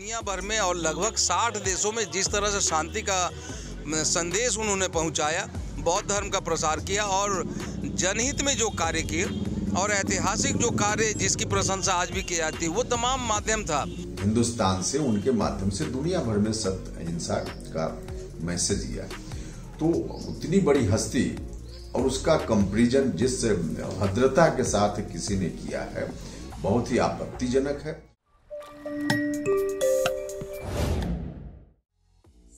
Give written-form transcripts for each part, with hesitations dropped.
दुनिया भर में और लगभग 60 देशों में जिस तरह से शांति का संदेश उन्होंने पहुंचाया, बौद्ध धर्म का प्रसार किया और जनहित में जो कार्य किए और ऐतिहासिक जो कार्य जिसकी प्रशंसा आज भी की जाती है, वो तमाम माध्यम था। हिंदुस्तान से उनके माध्यम से दुनिया भर में सत्य अहिंसा का मैसेज दिया। तो उतनी बड़ी हस्ती और उसका कंपैरिजन जिस भद्रता के साथ किसी ने किया है, बहुत ही आपत्तिजनक है।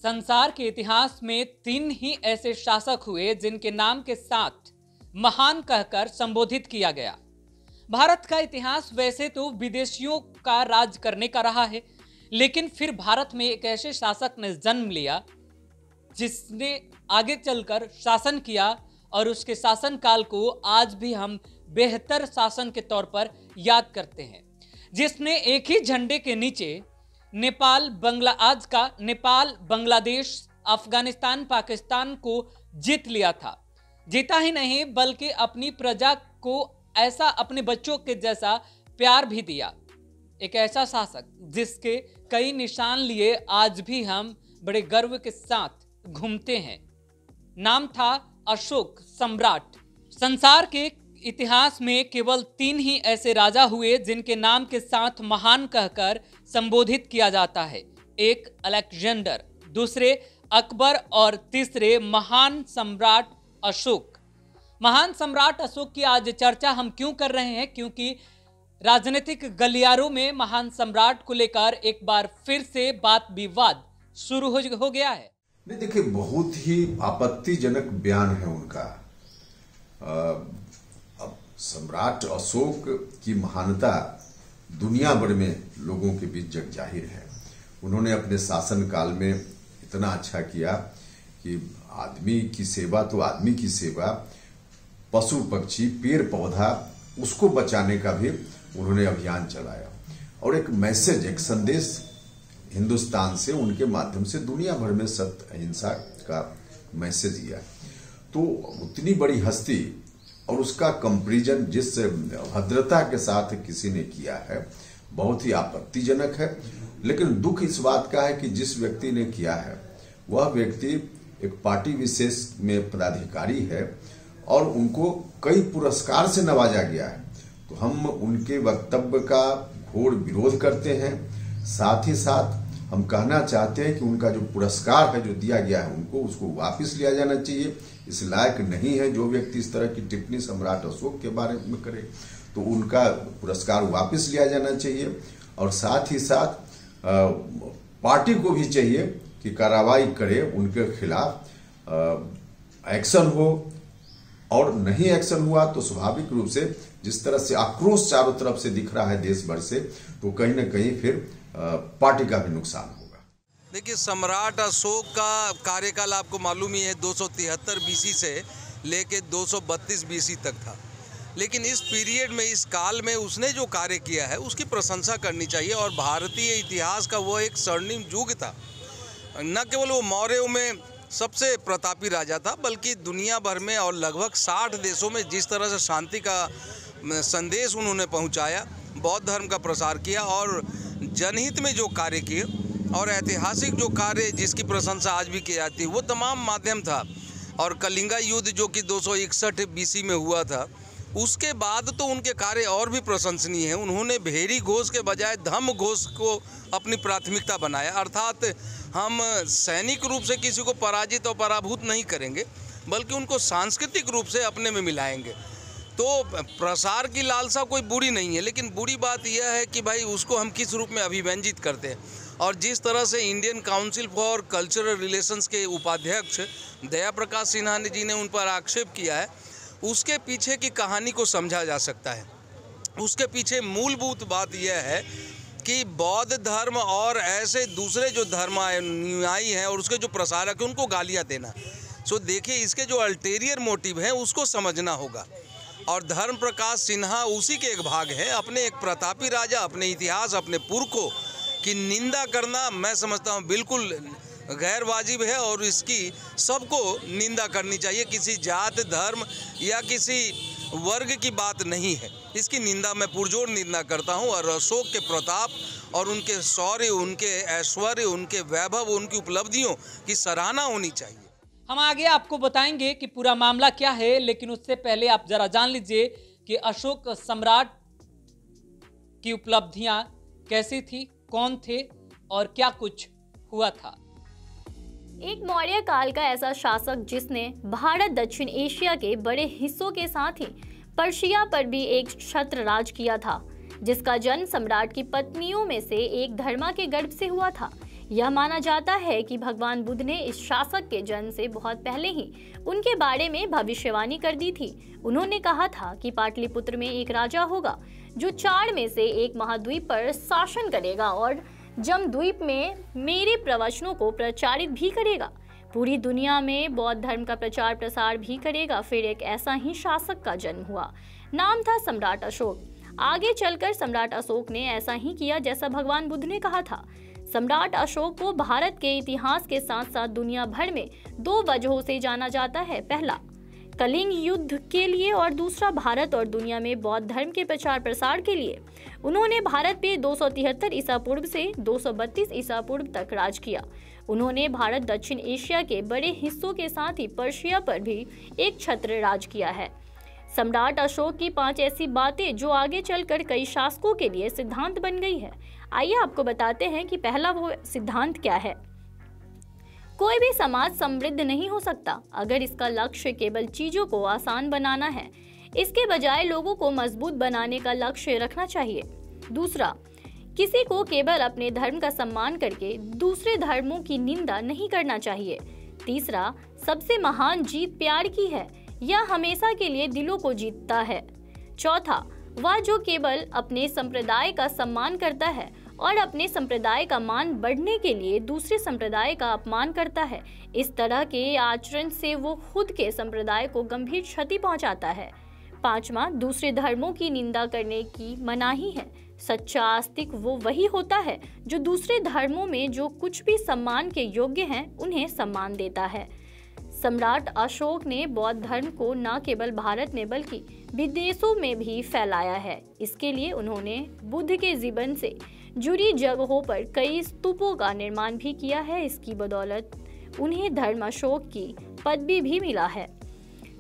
संसार के इतिहास में 3 ही ऐसे शासक हुए जिनके नाम के साथ महान कहकर संबोधित किया गया। भारत का इतिहास वैसे तो विदेशियों का राज करने का रहा है, लेकिन फिर भारत में एक ऐसे शासक ने जन्म लिया जिसने आगे चलकर शासन किया और उसके शासनकाल को आज भी हम बेहतर शासन के तौर पर याद करते हैं, जिसने एक ही झंडे के नीचे नेपाल बांग्लादेश अफगानिस्तान पाकिस्तान को जीत लिया था। जीता ही नहीं बल्कि अपनी प्रजा को ऐसा अपने बच्चों के जैसा प्यार भी दिया। एक ऐसा शासक जिसके कई निशान लिए आज भी हम बड़े गर्व के साथ घूमते हैं। नाम था अशोक सम्राट। संसार के इतिहास में केवल 3 ही ऐसे राजा हुए जिनके नाम के साथ महान कहकर संबोधित किया जाता है। एक अलेक्जेंडर, दूसरे अकबर और तीसरे महान सम्राट अशोक। महान सम्राट अशोक की आज चर्चा हम क्यों कर रहे हैं? क्योंकि राजनीतिक गलियारों में महान सम्राट को लेकर एक बार फिर से बात विवाद शुरू हो गया है। नहीं, देखिए, बहुत ही आपत्तिजनक बयान है उनका। अब सम्राट अशोक की महानता दुनिया भर में लोगों के बीच जग जाहिर है। उन्होंने अपने शासन काल में इतना अच्छा किया कि आदमी की सेवा तो आदमी की सेवा, पशु पक्षी पेड़ पौधा उसको बचाने का भी उन्होंने अभियान चलाया और एक मैसेज, एक संदेश हिंदुस्तान से उनके माध्यम से दुनिया भर में सत्य अहिंसा का मैसेज दिया। तो उतनी बड़ी हस्ती और उसका कंपैरिजन जिस भद्रता के साथ किसी ने किया है, बहुत ही आपत्तिजनक है। लेकिन दुख इस बात का है कि जिस व्यक्ति ने किया है वह व्यक्ति एक पार्टी विशेष में पदाधिकारी है और उनको कई पुरस्कार से नवाजा गया है। तो हम उनके वक्तव्य का घोर विरोध करते हैं। साथ ही साथ हम कहना चाहते हैं कि उनका जो पुरस्कार है जो दिया गया है उनको उसको वापस लिया जाना चाहिए। इस लायक नहीं है जो व्यक्ति इस तरह की टिप्पणी सम्राट अशोक के बारे में करे, तो उनका पुरस्कार वापस लिया जाना चाहिए। और साथ ही साथ पार्टी को भी चाहिए कि कार्रवाई करे, उनके खिलाफ एक्शन हो, और नहीं एक्शन हुआ तो स्वाभाविक रूप से जिस तरह से आक्रोश चारों तरफ से दिख रहा है देश भर से, तो कहीं ना कहीं फिर पार्टी का भी नुकसान होगा। देखिए, सम्राट अशोक का कार्यकाल आपको मालूम ही है 273 बीसी से लेके 232 बीसी तक था। लेकिन इस पीरियड में, इस काल में उसने जो कार्य किया है उसकी प्रशंसा करनी चाहिए। और भारतीय इतिहास का वो एक स्वर्णिम युग था। न केवल वो मौर्यों में सबसे प्रतापी राजा था, बल्कि दुनिया भर में और लगभग 60 देशों में जिस तरह से शांति का संदेश उन्होंने पहुंचाया, बौद्ध धर्म का प्रसार किया और जनहित में जो कार्य किए और ऐतिहासिक जो कार्य जिसकी प्रशंसा आज भी की जाती है, वो तमाम माध्यम था। और कलिंगा युद्ध जो कि 261 बीसी में हुआ था, उसके बाद तो उनके कार्य और भी प्रशंसनीय हैं। उन्होंने भेरी घोष के बजाय धम्म घोष को अपनी प्राथमिकता बनाया। अर्थात हम सैनिक रूप से किसी को पराजित और पराभूत नहीं करेंगे, बल्कि उनको सांस्कृतिक रूप से अपने में मिलाएंगे। तो प्रसार की लालसा कोई बुरी नहीं है, लेकिन बुरी बात यह है कि भाई उसको हम किस रूप में अभिव्यंजित करते हैं। और जिस तरह से Indian council for cultural relations के उपाध्यक्ष दया प्रकाश सिन्हा जी ने उन पर आक्षेप किया है, उसके पीछे की कहानी को समझा जा सकता है। उसके पीछे मूलभूत बात यह है कि बौद्ध धर्म और ऐसे दूसरे जो धर्मानुयायी हैं और उसके जो प्रसारक हैं उनको गालियां देना। सो देखिए, इसके जो अल्टेरियर मोटिव हैं उसको समझना होगा। और धर्म प्रकाश सिन्हा उसी के एक भाग हैं। अपने एक प्रतापी राजा, अपने इतिहास, अपने पुरखों की निंदा करना मैं समझता हूँ बिल्कुल गैर वाजिब है और इसकी सबको निंदा करनी चाहिए। किसी जात, धर्म या किसी वर्ग की बात नहीं है। इसकी निंदा मैं पुरजोर निंदा करता हूं और अशोक के प्रताप और उनके शौर्य, उनके ऐश्वर्य, उनके वैभव, उनकी उपलब्धियों की सराहना होनी चाहिए। हम आगे आपको बताएंगे कि पूरा मामला क्या है, लेकिन उससे पहले आप जरा जान लीजिए कि अशोक सम्राट की उपलब्धियां कैसी थी, कौन थे और क्या कुछ हुआ था। एक मौर्य काल का ऐसा शासक जिसने भारत, दक्षिण एशिया के बड़े हिस्सों के साथ ही पर्शिया पर भी एक छत्र राज किया था, जिसका जन्म सम्राट की पत्नियों में से एक धर्मा के गर्भ से हुआ था। यह माना जाता है कि भगवान बुद्ध ने इस शासक के जन्म से बहुत पहले ही उनके बारे में भविष्यवाणी कर दी थी। उन्होंने कहा था कि पाटलिपुत्र में एक राजा होगा जो 4 में से एक महाद्वीप पर शासन करेगा और जमद्वीप में मेरे प्रवचनों को प्रचारित भी करेगा। पूरी दुनिया में बौद्ध धर्म का प्रचार प्रसार भी करेगा। फिर एक ऐसा ही शासक का जन्म हुआ, नाम था सम्राट अशोक। आगे चलकर सम्राट अशोक ने ऐसा ही किया जैसा भगवान बुद्ध ने कहा था। सम्राट अशोक को भारत के इतिहास के साथ साथ दुनिया भर में 2 वजहों से जाना जाता है। पहला, कलिंग युद्ध के लिए और दूसरा, भारत और दुनिया में बौद्ध धर्म के प्रचार प्रसार के लिए। उन्होंने भारत पे 273 ईसा पूर्व से 232 ईसा पूर्व तक राज किया। उन्होंने भारत, दक्षिण एशिया के बड़े हिस्सों के साथ ही पर्शिया पर भी एक छत्र राज किया है। सम्राट अशोक की 5 ऐसी बातें जो आगे चलकर कई शासकों के लिए सिद्धांत बन गई है। आइए आपको बताते हैं कि पहला वो सिद्धांत क्या है। कोई भी समाज समृद्ध नहीं हो सकता अगर इसका लक्ष्य केवल चीजों को आसान बनाना है। इसके बजाय लोगों को मजबूत बनाने का लक्ष्य रखना चाहिए। दूसरा, किसी को केवल अपने धर्म का सम्मान करके दूसरे धर्मों की निंदा नहीं करना चाहिए। तीसरा, सबसे महान जीत प्यार की है, यह हमेशा के लिए दिलों को जीतता है। चौथा, वह जो केवल अपने संप्रदाय का सम्मान करता है और अपने संप्रदाय का मान बढ़ने के लिए दूसरे संप्रदाय का अपमान करता है, इस तरह के आचरण से वो खुद के संप्रदाय को गंभीर क्षति पहुंचाता है। पांचवा, दूसरे धर्मों की निंदा करने की मनाही है। सच्चा आस्तिक वो वही होता है जो दूसरे धर्मों में जो कुछ भी सम्मान के योग्य हैं उन्हें सम्मान देता है। सम्राट अशोक ने बौद्ध धर्म को न केवल भारत में बल्कि विदेशों में भी फैलाया है। इसके लिए उन्होंने बुद्ध के जीवन से जुड़ी जगहों पर कई स्तूपों का निर्माण भी किया है। इसकी बदौलत उन्हें धर्म अशोक की पदवी भी मिला है,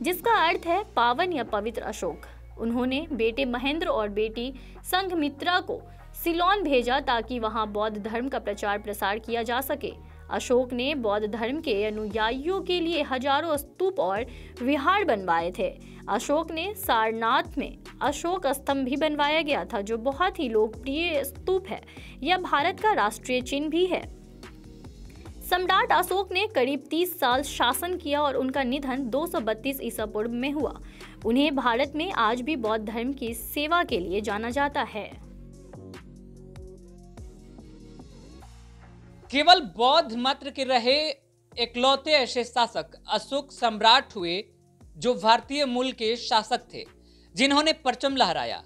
जिसका अर्थ है पावन या पवित्र अशोक। उन्होंने बेटे महेंद्र और बेटी संघमित्रा को सिलोन भेजा ताकि वहां बौद्ध धर्म का प्रचार प्रसार किया जा सके। अशोक ने बौद्ध धर्म के अनुयायियों के लिए हजारों स्तूप और विहार बनवाए थे। अशोक ने सारनाथ में अशोक स्तंभ भी बनवाया गया था, जो बहुत ही लोकप्रिय स्तूप है। यह भारत का राष्ट्रीय चिन्ह भी है। सम्राट अशोक ने करीब 30 साल शासन किया और उनका निधन 232 ईसा पूर्व में हुआ। उन्हें भारत में आज भी बौद्ध धर्म की सेवा के लिए जाना जाता है। केवल बौद्ध मत के रहे इकलौते ऐसे शासक अशोक सम्राट हुए जो भारतीय मूल के शासक थे, जिन्होंने परचम लहराया,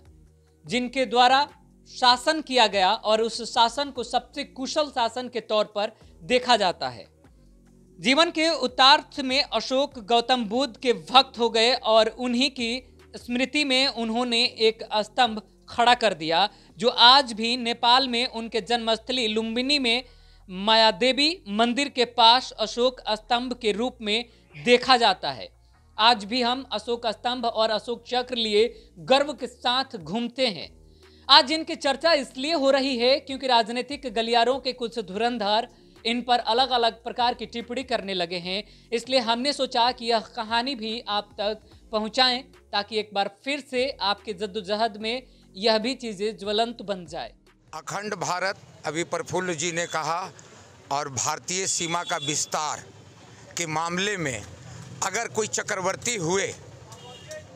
जिनके द्वारा शासन किया गया और उस शासन को सबसे कुशल शासन के तौर पर देखा जाता है। जीवन के उत्तरार्ध में अशोक गौतम बुद्ध के भक्त हो गए और उन्हीं की स्मृति में उन्होंने एक स्तंभ खड़ा कर दिया, जो आज भी नेपाल में उनके जन्मस्थली लुम्बिनी में मायादेवी मंदिर के पास अशोक स्तंभ के रूप में देखा जाता है। आज भी हम अशोक स्तंभ और अशोक चक्र लिए गर्व के साथ घूमते हैं। आज इनकी चर्चा इसलिए हो रही है क्योंकि राजनीतिक गलियारों के कुछ धुरंधर इन पर अलग अलग प्रकार की टिप्पणी करने लगे हैं। इसलिए हमने सोचा कि यह कहानी भी आप तक पहुंचाएं, ताकि एक बार फिर से आपके जद्दोजहद में यह भी चीजें ज्वलंत बन जाए। अखंड भारत, अभी प्रफुल्ल जी ने कहा, और भारतीय सीमा का विस्तार के मामले में अगर कोई चक्रवर्ती हुए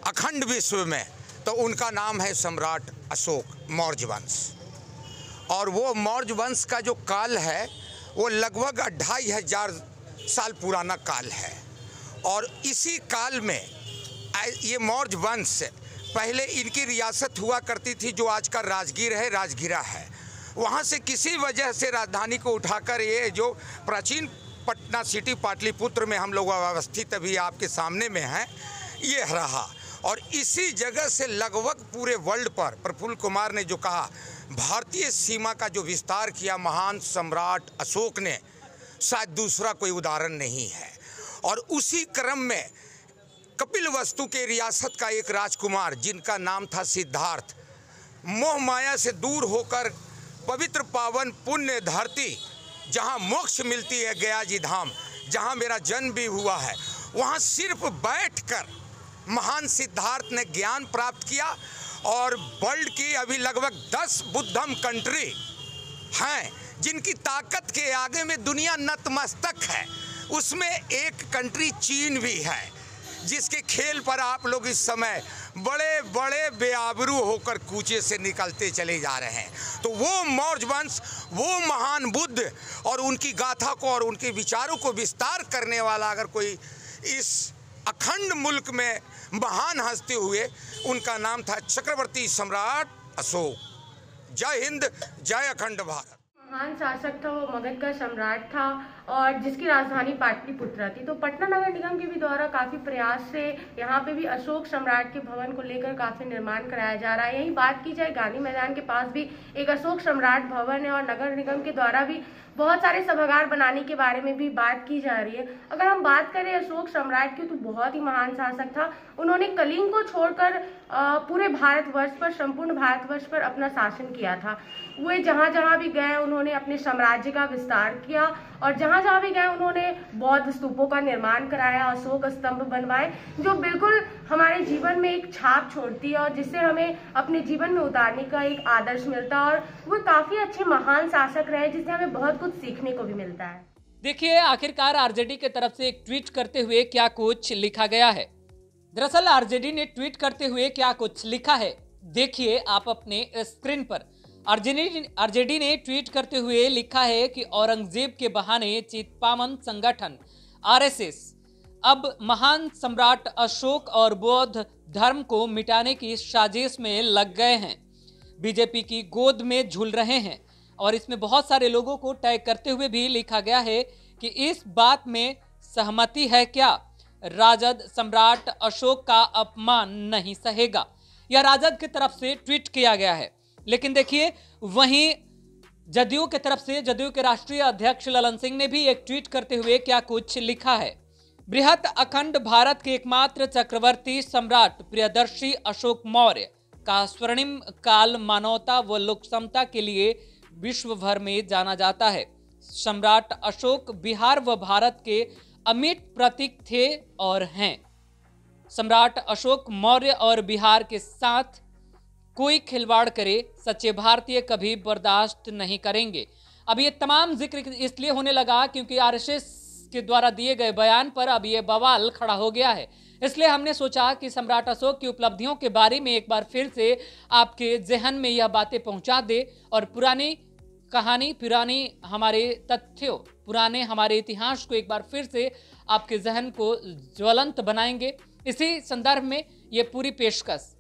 अखंड विश्व में तो उनका नाम है सम्राट अशोक मौर्य वंश। और वो मौर्य वंश का जो काल है वो लगभग 2500 साल पुराना काल है। और इसी काल में ये मौर्य वंश पहले इनकी रियासत हुआ करती थी, जो आज का राजगीर है, राजगिरा है। वहाँ से किसी वजह से राजधानी को उठाकर ये जो प्राचीन पटना सिटी पाटलिपुत्र में हम लोग अवस्थित अभी आपके सामने में हैं, ये रहा। और इसी जगह से लगभग पूरे वर्ल्ड पर प्रफुल्ल कुमार ने जो कहा, भारतीय सीमा का जो विस्तार किया महान सम्राट अशोक ने, शायद दूसरा कोई उदाहरण नहीं है। और उसी क्रम में कपिलवस्तु के रियासत का एक राजकुमार जिनका नाम था सिद्धार्थ, मोह माया से दूर होकर पवित्र पावन पुण्य धरती जहां मोक्ष मिलती है, गया जी धाम, जहां मेरा जन्म भी हुआ है, वहां सिर्फ बैठकर महान सिद्धार्थ ने ज्ञान प्राप्त किया। और वर्ल्ड की अभी लगभग 10 बुद्धम कंट्री हैं जिनकी ताकत के आगे में दुनिया नतमस्तक है। उसमें एक कंट्री चीन भी है, जिसके खेल पर आप लोग इस समय बड़े बड़े बेआबरू होकर कूचे से निकलते चले जा रहे हैं। तो वो मौर्य वंश, वो महान बुद्ध और उनकी गाथा को और उनके विचारों को विस्तार करने वाला अगर कोई इस अखंड मुल्क में महान हस्ती हुए, उनका नाम था चक्रवर्ती सम्राट अशोक। जय हिंद, जय अखंड भारत। महान शासक था, वो मगध का सम्राट था और जिसकी राजधानी पाटलिपुत्र थी। तो पटना नगर निगम के भी द्वारा काफ़ी प्रयास से यहाँ पे भी अशोक सम्राट के भवन को लेकर काफ़ी निर्माण कराया जा रहा है। यही बात की जाए, गांधी मैदान के पास भी एक अशोक सम्राट भवन है और नगर निगम के द्वारा भी बहुत सारे सभागार बनाने के बारे में भी बात की जा रही है। अगर हम बात करें अशोक सम्राट की, तो बहुत ही महान शासक था। उन्होंने कलिंग को छोड़कर पूरे भारतवर्ष पर, संपूर्ण भारतवर्ष पर अपना शासन किया था। वे जहाँ जहाँ भी गए उन्होंने अपने साम्राज्य का विस्तार किया और जहाँ जहाँ भी गए उन्होंने बौद्ध स्तूपों का निर्माण कराया, अशोक स्तंभ बनवाए, जो बिल्कुल हमारे जीवन में एक छाप छोड़ती है और जिससे हमें अपने जीवन में उतारने का एक आदर्श मिलता है। और वो काफी अच्छे महान शासक रहे जिससे हमें बहुत कुछ सीखने को भी मिलता है। देखिए, आखिरकार आरजेडी की तरफ से एक ट्वीट करते हुए क्या कुछ लिखा गया है। दरअसल आरजेडी ने ट्वीट करते हुए क्या कुछ लिखा है, देखिए आप अपने स्क्रीन पर। आरजेडी ने ट्वीट करते हुए लिखा है कि औरंगजेब के बहाने चित्पावन संगठन आरएसएस अब महान सम्राट अशोक और बौद्ध धर्म को मिटाने की साजिश में लग गए हैं, बीजेपी की गोद में झूल रहे हैं। और इसमें बहुत सारे लोगों को टैग करते हुए भी लिखा गया है कि इस बात में सहमति है क्या, राजद सम्राट अशोक का अपमान नहीं सहेगा। यह राजद की तरफ से ट्वीट किया गया है। लेकिन देखिए, वहीं जदयू की तरफ से जदयू के राष्ट्रीय अध्यक्ष ललन सिंह ने भी एक ट्वीट करते हुए क्या कुछ लिखा है। बृहत अखंड भारत के एकमात्र चक्रवर्ती सम्राट प्रियदर्शी अशोक मौर्य का स्वर्णिम काल मानवता व लोक समता के लिए विश्व भर में जाना जाता है। सम्राट अशोक बिहार व भारत के अमिट प्रतीक थे और हैं। सम्राट अशोक मौर्य और बिहार के साथ कोई खिलवाड़ करे, सच्चे भारतीय कभी बर्दाश्त नहीं करेंगे। अब ये तमाम जिक्र इसलिए होने लगा क्योंकि आरएसएस के द्वारा दिए गए बयान पर अब ये बवाल खड़ा हो गया है। इसलिए हमने सोचा कि सम्राट अशोक की उपलब्धियों के बारे में एक बार फिर से आपके जहन में यह बातें पहुंचा दे और पुरानी कहानी, पुरानी हमारे तथ्यों, पुराने हमारे इतिहास को एक बार फिर से आपके जहन को ज्वलंत बनाएंगे। इसी संदर्भ में ये पूरी पेशकश।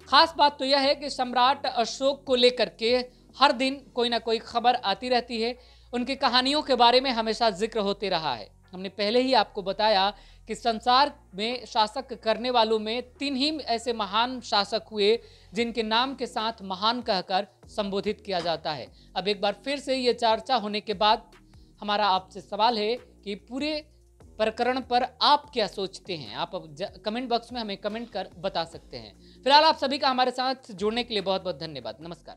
खास बात तो यह है कि सम्राट अशोक को लेकर के हर दिन कोई ना कोई खबर आती रहती है। उनकी कहानियों के बारे में हमेशा जिक्र होते रहा है। हमने पहले ही आपको बताया कि संसार में शासक करने वालों में 3 ही ऐसे महान शासक हुए जिनके नाम के साथ महान कहकर संबोधित किया जाता है। अब एक बार फिर से ये चर्चा होने के बाद हमारा आपसे सवाल है कि पूरे प्रकरण पर आप क्या सोचते हैं। आप कमेंट बॉक्स में हमें कमेंट कर बता सकते हैं। फिलहाल आप सभी का हमारे साथ जुड़ने के लिए बहुत बहुत धन्यवाद। नमस्कार।